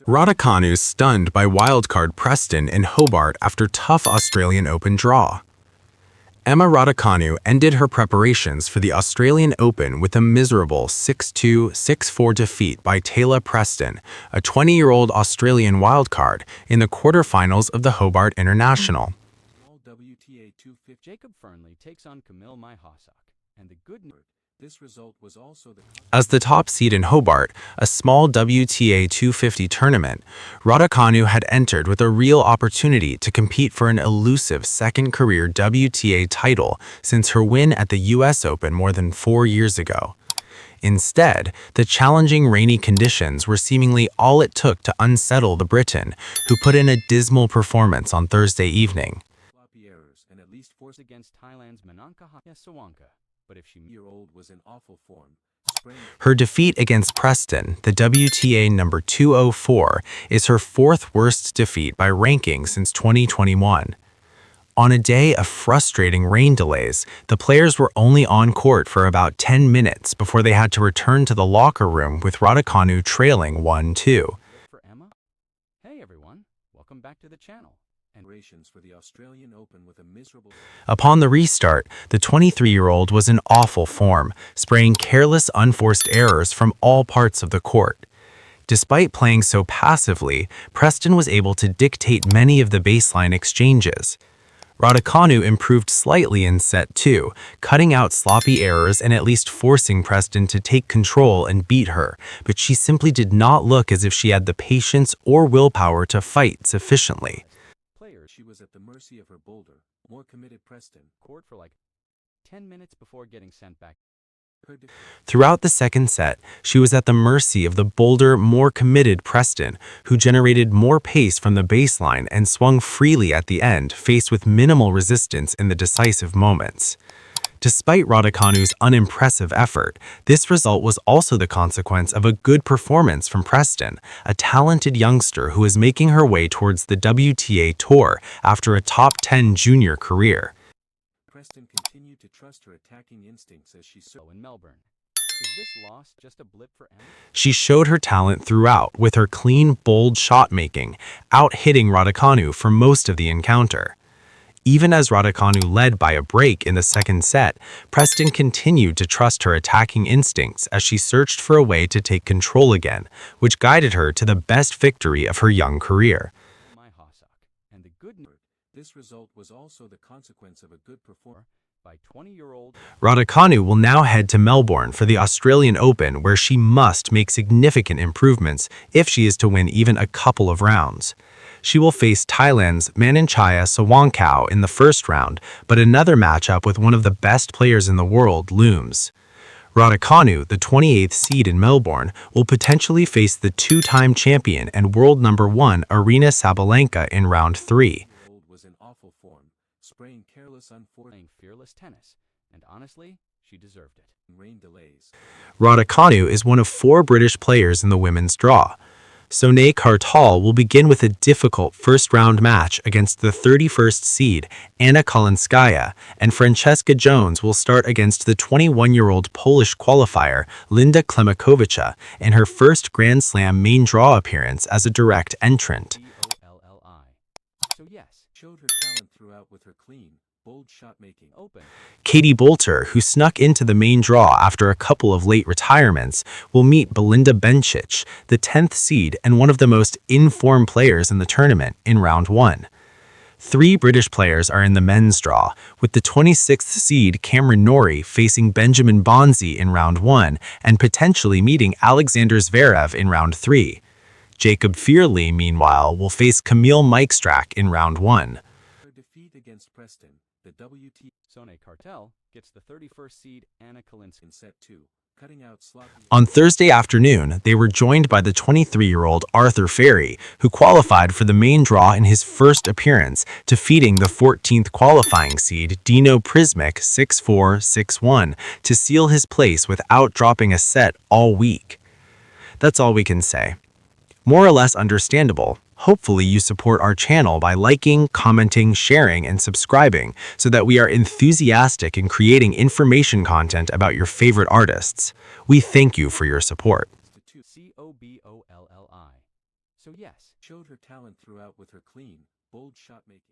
Raducanu stunned by wildcard Preston in Hobart after tough Australian Open draw. Emma Raducanu ended her preparations for the Australian Open with a miserable 6-2, 6-4 defeat by Taylor Preston, a 20-year-old Australian wildcard, in the quarterfinals of the Hobart International. Jacob Fernley takes on Camille Myhosak, and the good news. This result was also As the top seed in Hobart, a small WTA 250 tournament, Raducanu had entered with a real opportunity to compete for an elusive second career WTA title since her win at the US Open more than 4 years ago. Instead, the challenging rainy conditions were seemingly all it took to unsettle the Briton, who put in a dismal performance on Thursday evening. And at least force against Thailand's Mananka Sawanka. But if she-year-old was in awful form. Her defeat against Preston, the WTA number 204, is her fourth worst defeat by ranking since 2021. On a day of frustrating rain delays, the players were only on court for about 10 minutes before they had to return to the locker room with Raducanu trailing 1-2. For Emma? Hey everyone, welcome back to the channel. For the Australian Open with a miserable... Upon the restart, the 23-year-old was in awful form, spraying careless, unforced errors from all parts of the court. Despite playing so passively, Preston was able to dictate many of the baseline exchanges. Raducanu improved slightly in set 2, cutting out sloppy errors and at least forcing Preston to take control and beat her, but she simply did not look as if she had the patience or willpower to fight sufficiently. She was at the mercy of her boulder, more committed Preston, court for like 10 minutes before getting sent back. Throughout the second set, she was at the mercy of the bolder, more committed Preston, who generated more pace from the baseline and swung freely at the end, faced with minimal resistance in the decisive moments. Despite Raducanu's unimpressive effort, this result was also the consequence of a good performance from Preston, a talented youngster who is making her way towards the WTA Tour after a top 10 junior career. Preston continued to trust her attacking instincts as she saw in Melbourne. Is this loss just a blip for Emma? She showed her talent throughout with her clean, bold shot-making, out-hitting Raducanu for most of the encounter. Even as Raducanu led by a break in the second set, Preston continued to trust her attacking instincts as she searched for a way to take control again, which guided her to the best victory of her young career. And the good news, this result was also the consequence of a good performance by 20-year-old. Raducanu will now head to Melbourne for the Australian Open, where she must make significant improvements if she is to win even a couple of rounds. She will face Thailand's Mananka Sawanka in the first round, but another matchup with one of the best players in the world looms. Raducanu, the 28th seed in Melbourne, will potentially face the two-time champion and world number 1 Aryna Sabalenka in round 3. Was in awful form, spraying careless, unfortunate, fearless tennis, and honestly, she deserved it. Rain delays. Raducanu is one of 4 British players in the women's draw. Sonia Kartal will begin with a difficult first-round match against the 31st seed, Anna Kolinskaya, and Francesca Jones will start against the 21-year-old Polish qualifier, Linda Klemakowicza, in her first Grand Slam main draw appearance as a direct entrant. So yes, showed her talent throughout with her clean, bold shot-making open. Katie Boulter, who snuck into the main draw after a couple of late retirements, will meet Belinda Bencic, the 10th seed and one of the most in-form players in the tournament, in round 1. 3 British players are in the men's draw, with the 26th seed Cameron Norrie facing Benjamin Bonzi in round 1 and potentially meeting Alexander Zverev in round 3. Jacob Fernley, meanwhile, will face Camille Myhosak in round 1. Her defeat against Preston, the WTA Sonia Kartal gets the 31st seed Anna Kolinskaya in set 2, cutting out sloppy. On Thursday afternoon, they were joined by the 23-year-old Arthur Ferry, who qualified for the main draw in his first appearance, defeating the 14th qualifying seed Dino Prismic 6-4, 6-1 to seal his place without dropping a set all week. That's all we can say. More or less understandable. Hopefully you support our channel by liking, commenting, sharing, and subscribing so that we are enthusiastic in creating information content about your favorite artists. We thank you for your support. 2 COBOLLI. So yes, showed her talent throughout with her clean, bold shot making.